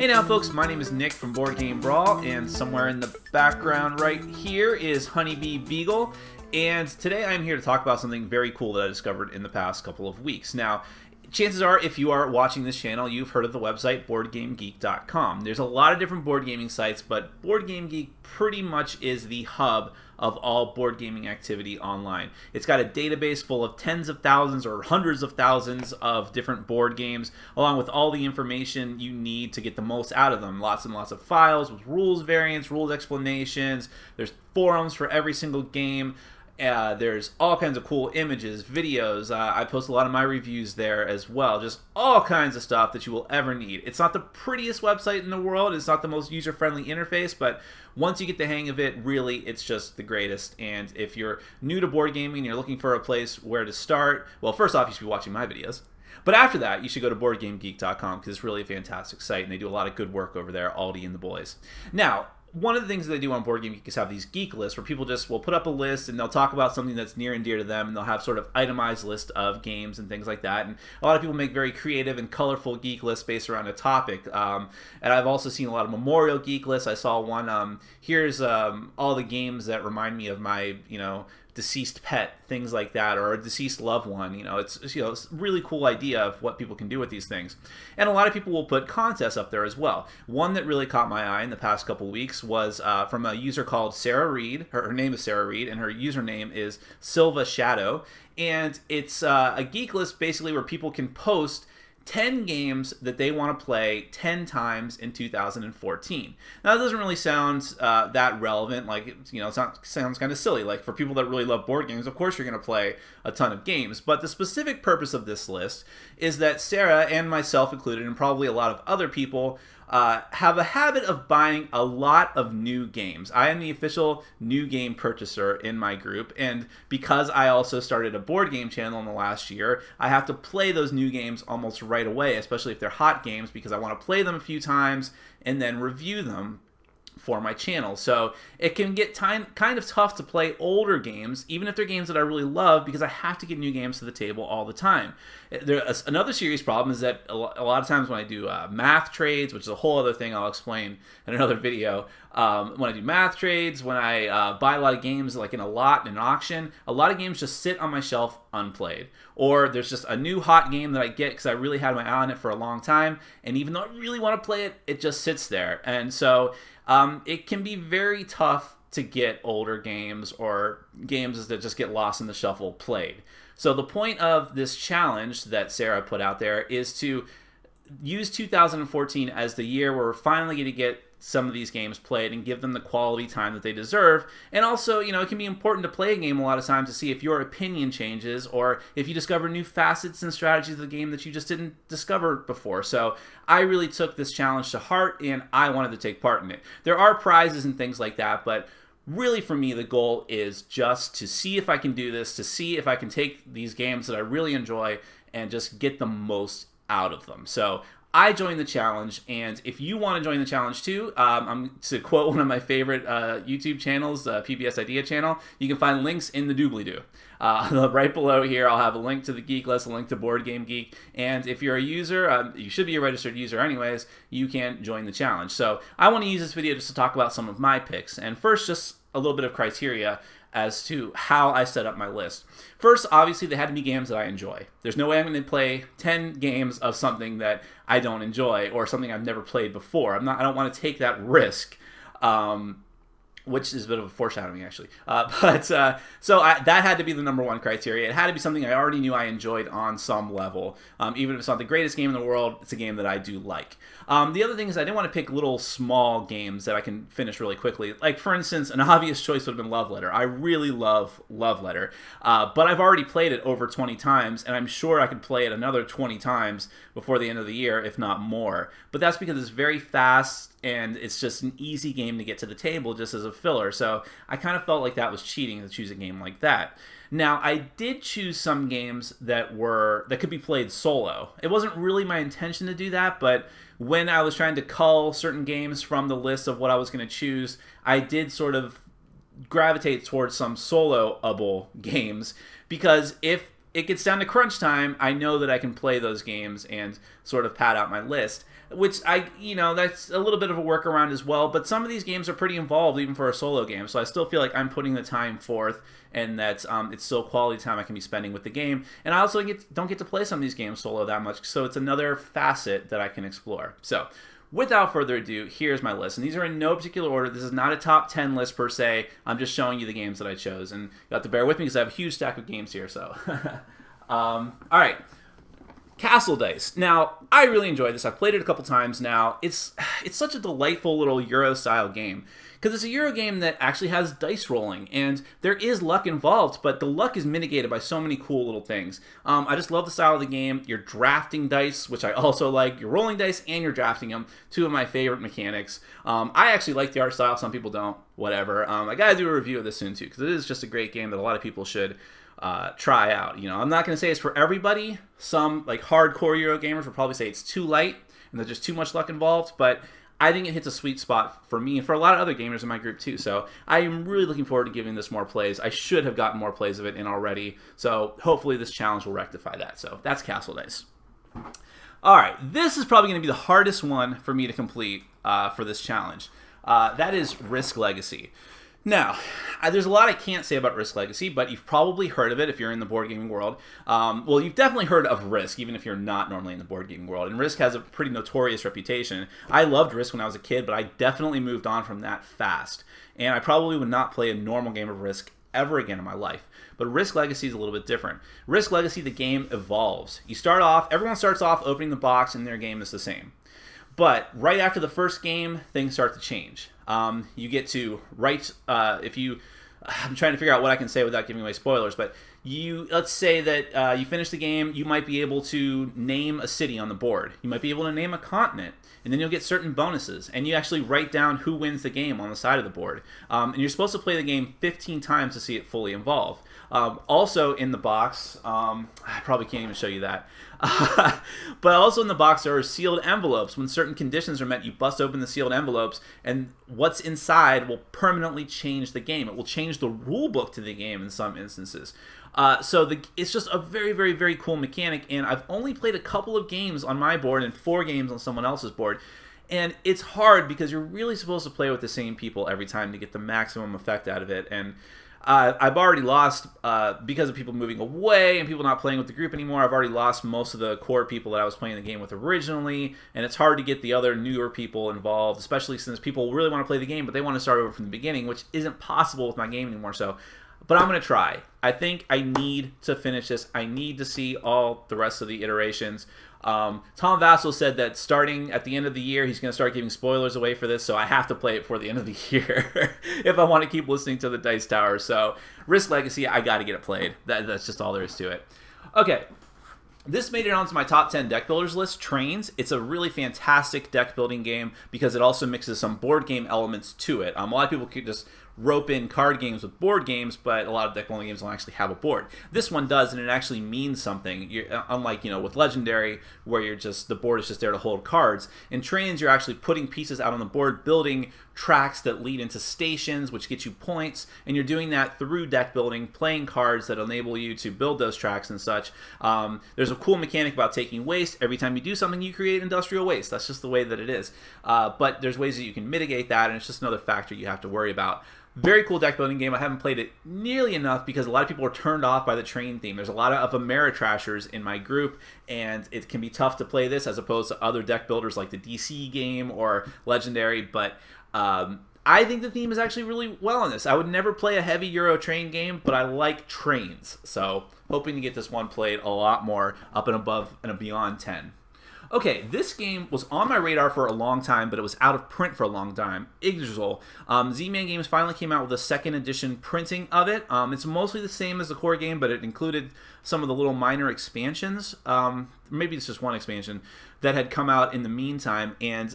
Hey now folks, my name is Nick from Board Game Brawl, and somewhere in the background right here is Honeybee Beagle, and today I'm here to talk about something very cool that I discovered in the past couple of weeks. Now, chances are, if you are watching this channel, you've heard of the website BoardGameGeek.com. There's a lot of different board gaming sites, but Board Game Geek pretty much is the hub of all board gaming activity online. It's got a database full of tens of thousands or hundreds of thousands of different board games, along with all the information you need to get the most out of them. Lots and lots of files with rules variants, rules explanations. There's forums for every single game. There's all kinds of cool images, videos. I post a lot of my reviews there as well. Just all kinds of stuff that you will ever need. It's not the prettiest website in the world. It's not the most user-friendly interface, but once you get the hang of it, really, it's just the greatest. And if you're new to board gaming and you're looking for a place where to start, well, first off, you should be watching my videos. But after that, you should go to BoardGameGeek.com because it's really a fantastic site, and they do a lot of good work over there, Aldi and the boys. Now, one of the things that they do on Board Game Geek is have these geek lists where people just will put up a list and they'll talk about something that's near and dear to them, and they'll have sort of itemized list of games and things like that. And a lot of people make very creative and colorful geek lists based around a topic. And I've also seen a lot of memorial geek lists. I saw one, here's all the games that remind me of my, deceased pet, things like that, or a deceased loved one. It's it's a really cool idea of what people can do with these things. And a lot of people will put contests up there as well. One that really caught my eye in the past couple weeks was from a user called Sarah Reed. Her name is Sarah Reed, and her username is Silva Shadow. And it's a geek list basically where people can post 10 games that they want to play 10 times in 2014. Now, that doesn't really sound that relevant. Like, it sounds kind of silly. Like, for people that really love board games, of course you're going to play a ton of games. But the specific purpose of this list is that Sarah, and myself included, and probably a lot of other people, have a habit of buying a lot of new games. I am the official new game purchaser in my group, and because I also started a board game channel in the last year, I have to play those new games almost right away, especially if they're hot games, because I want to play them a few times and then review them for my channel. So it can get kind of tough to play older games, even if they're games that I really love, because I have to get new games to the table all the time. Another serious problem is that a lot of times when I do math trades, which is a whole other thing I'll explain in another video, when I do math trades, when I buy a lot of games like in a lot, in an auction, a lot of games just sit on my shelf unplayed. Or there's just a new hot game that I get because I really had my eye on it for a long time, and even though I really want to play it, it just sits there. And so it can be very tough to get older games or games that just get lost in the shuffle played. So the point of this challenge that Sarah put out there is to use 2014 as the year where we're finally going to get some of these games played and give them the quality time that they deserve. And also, it can be important to play a game a lot of times to see if your opinion changes or if you discover new facets and strategies of the game that you just didn't discover before. So I really took this challenge to heart, and I wanted to take part in it. There are prizes and things like that, but really for me the goal is just to see if I can do this, to see if I can take these games that I really enjoy and just get the most out of them. So I joined the challenge, and if you want to join the challenge too, I'm to quote one of my favorite YouTube channels, PBS Idea channel, you can find links in the doobly-doo. Right below here, I'll have a link to the Geek List, a link to Board Game Geek, and if you're a user, you should be a registered user anyways, you can join the challenge. So I want to use this video just to talk about some of my picks, and first, just a little bit of criteria as to how I set up my list. First, obviously, they had to be games that I enjoy. There's no way I'm going to play 10 games of something that I don't enjoy or something I've never played before. I don't want to take that risk, which is a bit of a foreshadowing, actually. So that had to be the number one criteria. It had to be something I already knew I enjoyed on some level. Even if it's not the greatest game in the world, it's a game that I do like. The other thing is I didn't want to pick little small games that I can finish really quickly. Like, for instance, an obvious choice would have been Love Letter. I really love Love Letter, but I've already played it over 20 times, and I'm sure I could play it another 20 times before the end of the year, if not more. But that's because it's very fast, and it's just an easy game to get to the table just as a filler. So I kind of felt like that was cheating to choose a game like that. Now, I did choose some games that could be played solo. It wasn't really my intention to do that, but when I was trying to cull certain games from the list of what I was going to choose, I did sort of gravitate towards some solo-able games, because if it gets down to crunch time, I know that I can play those games and sort of pad out my list, which that's a little bit of a workaround as well. But some of these games are pretty involved, even for a solo game. So I still feel like I'm putting the time forth, and that it's still quality time I can be spending with the game. And I also don't get to play some of these games solo that much, so it's another facet that I can explore. So without further ado, here's my list. And these are in no particular order. This is not a top 10 list per se. I'm just showing you the games that I chose. And you have to bear with me because I have a huge stack of games here. So, all right. Castle Dice. Now, I really enjoyed this. I've played it a couple times now. It's such a delightful little Euro-style game, because it's a Euro game that actually has dice rolling, and there is luck involved, but the luck is mitigated by so many cool little things. I just love the style of the game. You're drafting dice, which I also like. You're rolling dice, and you're drafting them. Two of my favorite mechanics. I actually like the art style. Some people don't. Whatever. I gotta do a review of this soon, too, because it is just a great game that a lot of people should try out. I'm not going to say it's for everybody. Some like hardcore Euro gamers will probably say it's too light and there's just too much luck involved, but I think it hits a sweet spot for me and for a lot of other gamers in my group too. So I am really looking forward to giving this more plays. I should have gotten more plays of it in already, so hopefully this challenge will rectify that. So that's Castle Dice. All right, this is probably going to be the hardest one for me to complete for this challenge. That is Risk Legacy. Now, there's a lot I can't say about Risk Legacy, but you've probably heard of it if you're in the board gaming world. Well, you've definitely heard of Risk, even if you're not normally in the board gaming world. And Risk has a pretty notorious reputation. I loved Risk when I was a kid, but I definitely moved on from that fast. And I probably would not play a normal game of Risk ever again in my life. But Risk Legacy is a little bit different. Risk Legacy, the game evolves. Everyone starts off opening the box, and their game is the same. But right after the first game, things start to change. You get to write, I'm trying to figure out what I can say without giving away spoilers, but let's say that you finish the game, you might be able to name a city on the board. You might be able to name a continent, and then you'll get certain bonuses, and you actually write down who wins the game on the side of the board. And you're supposed to play the game 15 times to see it fully evolve. Also in the box, I probably can't even show you that. But also in the box there are sealed envelopes. When certain conditions are met, you bust open the sealed envelopes, and what's inside will permanently change the game. It will change the rule book to the game in some instances. It's just a very, very, very cool mechanic, and I've only played a couple of games on my board and 4 games on someone else's board. And it's hard because you're really supposed to play with the same people every time to get the maximum effect out of it. And I've already lost, because of people moving away and people not playing with the group anymore, I've already lost most of the core people that I was playing the game with originally, and it's hard to get the other newer people involved, especially since people really want to play the game, but they want to start over from the beginning, which isn't possible with my game anymore. But I'm going to try. I think I need to finish this. I need to see all the rest of the iterations. Tom Vassell said that starting at the end of the year, he's going to start giving spoilers away for this, so I have to play it before the end of the year if I want to keep listening to the Dice Tower. So Risk Legacy, I got to get it played. That's just all there is to it. Okay. This made it onto my top 10 deck builders list, Trains. It's a really fantastic deck building game because it also mixes some board game elements to it. A lot of people could just rope in card games with board games, but a lot of deck building games don't actually have a board. This one does, and it actually means something. Unlike with Legendary, where the board is just there to hold cards. In Trains, you're actually putting pieces out on the board, building tracks that lead into stations, which get you points, and you're doing that through deck building, playing cards that enable you to build those tracks and such. There's a cool mechanic about taking waste. Every time you do something, you create industrial waste. That's just the way that it is. But there's ways that you can mitigate that, and it's just another factor you have to worry about. Very cool deck building game. I haven't played it nearly enough because a lot of people are turned off by the train theme. There's a lot of Ameritrashers in my group, and it can be tough to play this as opposed to other deck builders like the DC game or Legendary, but I think the theme is actually really well on this. I would never play a heavy Euro train game, but I like trains, so hoping to get this one played a lot more up and above and beyond 10. Okay, this game was on my radar for a long time, but it was out of print for a long time. Exile. Z-Man Games finally came out with a second edition printing of it. It's mostly the same as the core game, but it included some of the little minor expansions. Maybe it's just one expansion that had come out in the meantime, and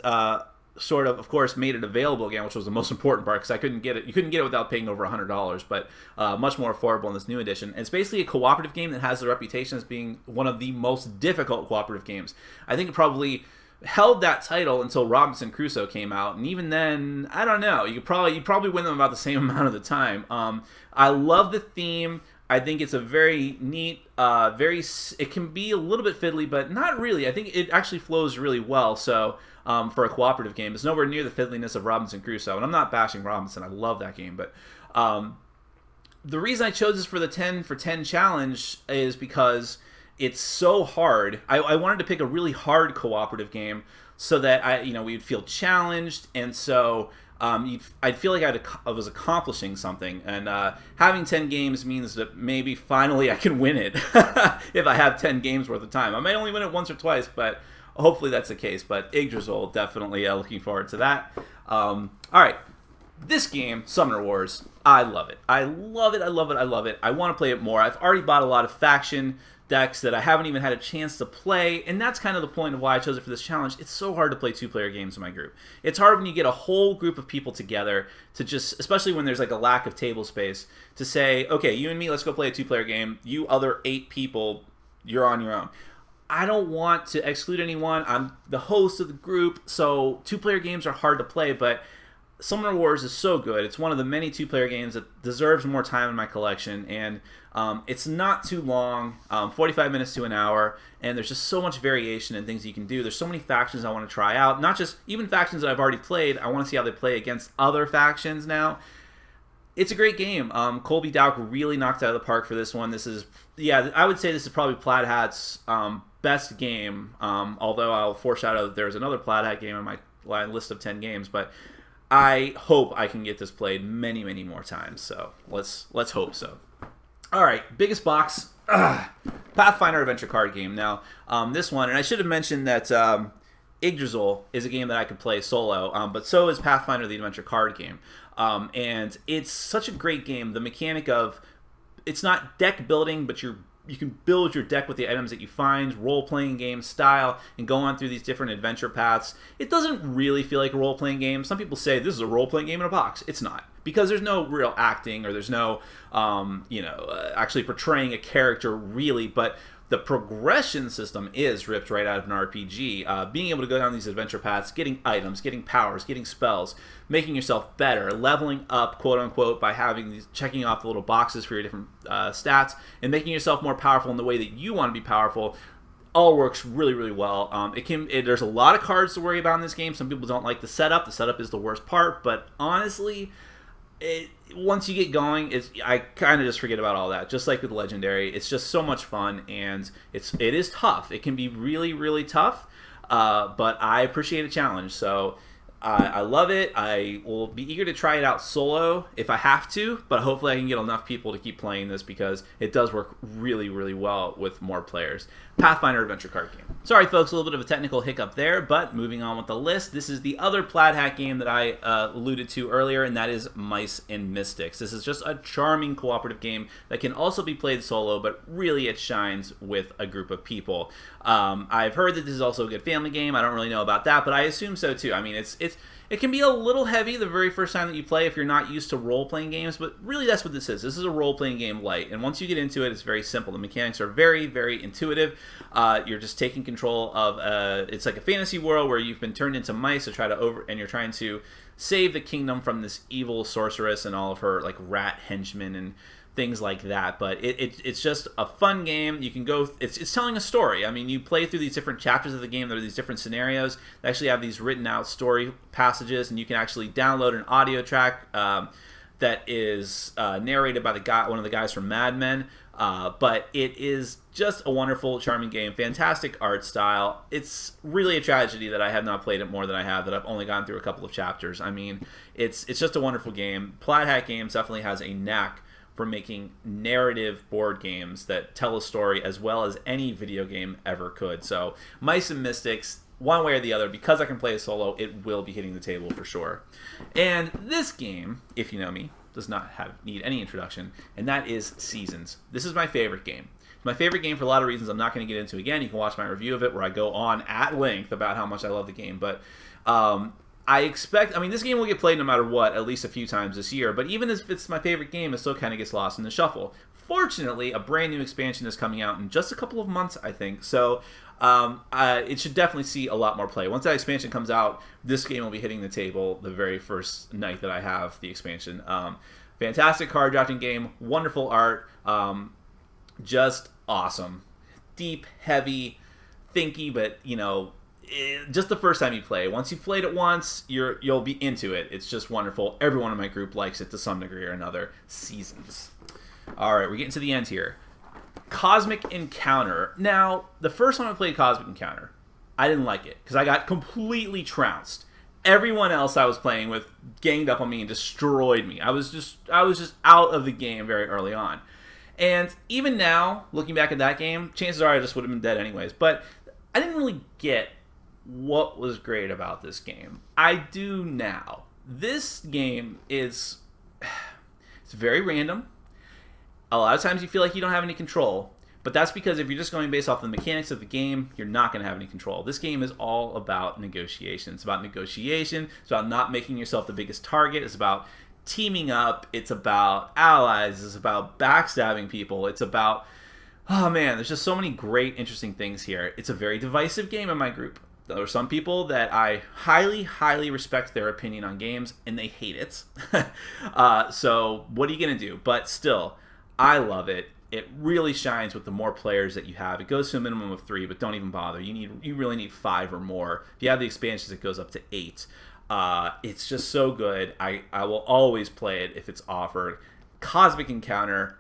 sort of course, made it available again, which was the most important part because I couldn't get it. You couldn't get it without paying over $100, but much more affordable in this new edition. And it's basically a cooperative game that has the reputation as being one of the most difficult cooperative games. I think it probably held that title until Robinson Crusoe came out, and even then, I don't know. You'd probably win them about the same amount of the time. I love the theme. I think it's a very neat, it can be a little bit fiddly, but not really. I think it actually flows really well. So for a cooperative game, it's nowhere near the fiddliness of Robinson Crusoe. And I'm not bashing Robinson. I love that game. But the reason I chose this for the 10 for 10 challenge is because it's so hard. I wanted to pick a really hard cooperative game so that we'd feel challenged, and so I'd feel like I was accomplishing something, and having 10 games means that maybe finally I can win it if I have 10 games worth of time. I might only win it once or twice, but hopefully that's the case. But Yggdrasil, definitely looking forward to that. All right, this game, Summoner Wars, I love it. I love it. I love it. I love it. I want to play it more. I've already bought a lot of faction decks that I haven't even had a chance to play, and that's kind of the point of why I chose it for this challenge. It's so hard to play 2-player games in my group. It's hard when you get a whole group of people together to just, especially when there's like a lack of table space, to say, okay, you and me, let's go play a 2-player game. You other 8 people, you're on your own. I don't want to exclude anyone. I'm the host of the group, so 2-player games are hard to play, but Summoner Wars is so good. It's one of the many 2-player games that deserves more time in my collection, and it's not too long, 45 minutes to an hour, and there's just so much variation and things you can do. There's so many factions I want to try out, not just even factions that I've already played. I want to see how they play against other factions now. It's a great game. Colby Dowk really knocked it out of the park for this one. This is, I would say this is probably Plaid Hat's best game, although I'll foreshadow that there's another Plaid Hat game on my list of 10 games, but I hope I can get this played many, many more times. So let's hope so. All right, biggest box, Pathfinder adventure card game. Now, this one, and I should have mentioned that Yggdrasil is a game that I could play solo, but so is Pathfinder, the adventure card game. And it's such a great game. The mechanic of, it's not deck building, but you can build your deck with the items that you find, role-playing game style, and go on through these different adventure paths. It doesn't really feel like a role-playing game. Some people say this is a role-playing game in a box. It's not, because there's no real acting, or there's no, actually portraying a character really, but the progression system is ripped right out of an RPG. Being able to go down these adventure paths, getting items, getting powers, getting spells, making yourself better, leveling up, quote unquote, by having these, checking off the little boxes for your different stats, and making yourself more powerful in the way that you want to be powerful, all works really, really well. There's a lot of cards to worry about in this game. Some people don't like the setup. The setup is the worst part, but honestly, once you get going, I kind of just forget about all that. Just like with Legendary, it's just so much fun, and it is tough. It can be really, really tough, but I appreciate a challenge. So I love it. I will be eager to try it out solo if I have to, but hopefully I can get enough people to keep playing this, because it does work really, really well with more players. Pathfinder adventure card game. Sorry folks, a little bit of a technical hiccup there, but moving on with the list, this is the other Plaid Hat game that I alluded to earlier, and that is Mice and Mystics. This is just a charming cooperative game that can also be played solo, but really it shines with a group of people. I've heard that this is also a good family game. I don't really know about that, but I assume so too. I mean, it can be a little heavy the very first time that you play if you're not used to role-playing games, but really that's what this is. This is a role-playing game light, and once you get into it, it's very simple. The mechanics are very, very intuitive. You're just taking control of, it's like a fantasy world where you've been turned into mice and you're trying to save the kingdom from this evil sorceress and all of her like rat henchmen and things like that. But it's just a fun game. You can go, it's telling a story. I mean, you play through these different chapters of the game. There are these different scenarios. They actually have these written out story passages, and you can actually download an audio track that is narrated by one of the guys from Mad Men. But it is just a wonderful, charming game. Fantastic art style. It's really a tragedy that I have not played it more than I have, that I've only gone through a couple of chapters. I mean, it's just a wonderful game. Plaid Hat Games definitely has a knack for making narrative board games that tell a story as well as any video game ever could. So Mice and Mystics, one way or the other, because I can play a solo, it will be hitting the table for sure. And this game, if you know me, does not need any introduction, and that is Seasons. This is my favorite game. It's my favorite game for a lot of reasons I'm not going to get into again. You can watch my review of it where I go on at length about how much I love the game, but this game will get played no matter what, at least a few times this year, but even if it's my favorite game, it still kind of gets lost in the shuffle. Fortunately, a brand new expansion is coming out in just a couple of months, I think, so it should definitely see a lot more play. Once that expansion comes out, this game will be hitting the table the very first night that I have the expansion. fantastic card drafting game, wonderful art, just awesome. Deep, heavy, thinky, but, you know, just the first time you play. Once you've played it once, you'll be into it. It's just wonderful. Everyone in my group likes it to some degree or another. Seasons. All right, we're getting to the end here. Cosmic Encounter. Now, the first time I played Cosmic Encounter, I didn't like it because I got completely trounced. Everyone else I was playing with ganged up on me and destroyed me. I was just out of the game very early on. And even now, looking back at that game, chances are I just would have been dead anyways. But I didn't really get what was great about this game. I do now. This game is it's very random. A lot of times you feel like you don't have any control, but that's because if you're just going based off the mechanics of the game, you're not going to have any control. This game is all about negotiation. It's about negotiation. It's about not making yourself the biggest target. It's about teaming up. It's about allies. It's about backstabbing people. It's about, oh man, there's just so many great, interesting things here. It's a very divisive game in my group. There are some people that I highly, highly respect their opinion on games, and they hate it. So what are you going to do? But still, I love it. It really shines with the more players that you have. It goes to a minimum of 3, but don't even bother. You really need 5 or more. If you have the expansions, it goes up to 8. It's just so good. I will always play it if it's offered. Cosmic Encounter.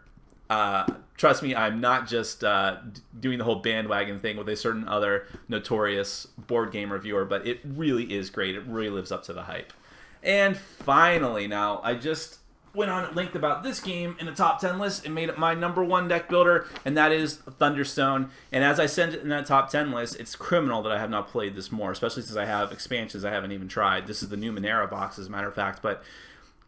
Trust me, I'm not just doing the whole bandwagon thing with a certain other notorious board game reviewer, but it really is great. It really lives up to the hype. And finally, now, I just went on at length about this game in the top 10 list and made it my #1 deck builder, and that is Thunderstone. And as I said in that top 10 list, it's criminal that I have not played this more, especially since I have expansions I haven't even tried. This is the new Numenera box, as a matter of fact, but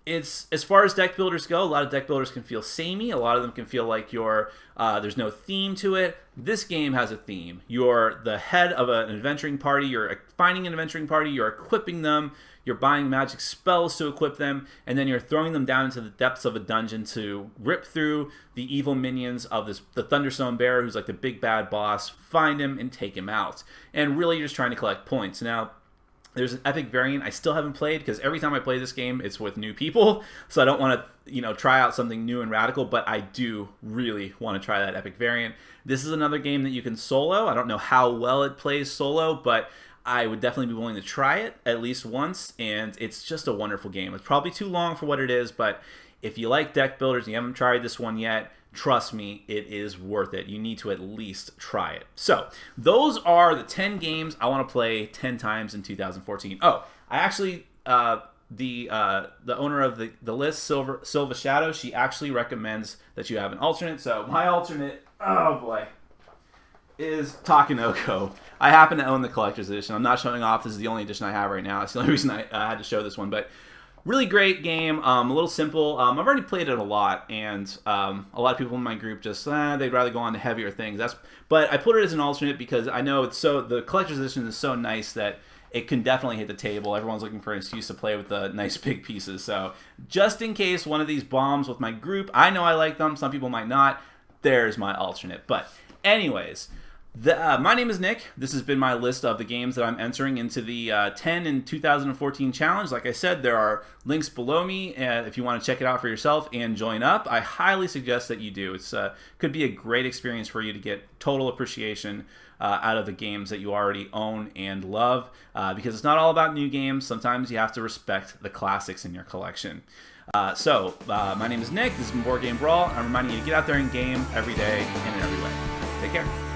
it's, as far as deck builders go, a lot of deck builders can feel samey. A lot of them can feel like there's no theme to it. This game has a theme. You're the head of an adventuring party. You're finding an adventuring party. You're equipping them. You're buying magic spells to equip them, and then you're throwing them down into the depths of a dungeon to rip through the evil minions of the Thunderstone Bearer, who's like the big bad boss, find him and take him out. And really, you're just trying to collect points. Now, there's an epic variant I still haven't played because every time I play this game, it's with new people. So I don't want to, try out something new and radical, but I do really want to try that epic variant. This is another game that you can solo. I don't know how well it plays solo, but I would definitely be willing to try it at least once, and it's just a wonderful game. It's probably too long for what it is, but if you like deck builders and you haven't tried this one yet, trust me, it is worth it. You need to at least try it. So, those are the 10 games I want to play 10 times in 2014. Oh, I actually, the owner of the list, Silva Shadow, she actually recommends that you have an alternate. So, my alternate, oh boy, is Takenoko. I happen to own the collector's edition. I'm not showing off. This is the only edition I have right now. It's the only reason I had to show this one. But really great game. A little simple. I've already played it a lot, and a lot of people in my group just they'd rather go on to heavier things. But I put it as an alternate because I know the collector's edition is so nice that it can definitely hit the table. Everyone's looking for an excuse to play with the nice big pieces. So just in case one of these bombs with my group, I know I like them. Some people might not. There's my alternate. But anyways, my name is Nick. This has been my list of the games that I'm entering into the 10 in 2014 challenge. Like I said, there are links below me if you want to check it out for yourself and join up. I highly suggest that you do. It's could be a great experience for you to get total appreciation out of the games that you already own and love, because it's not all about new games. Sometimes you have to respect the classics in your collection. My name is Nick. This is Board Game Brawl. I'm reminding you to get out there and game every day and in every way. Take care.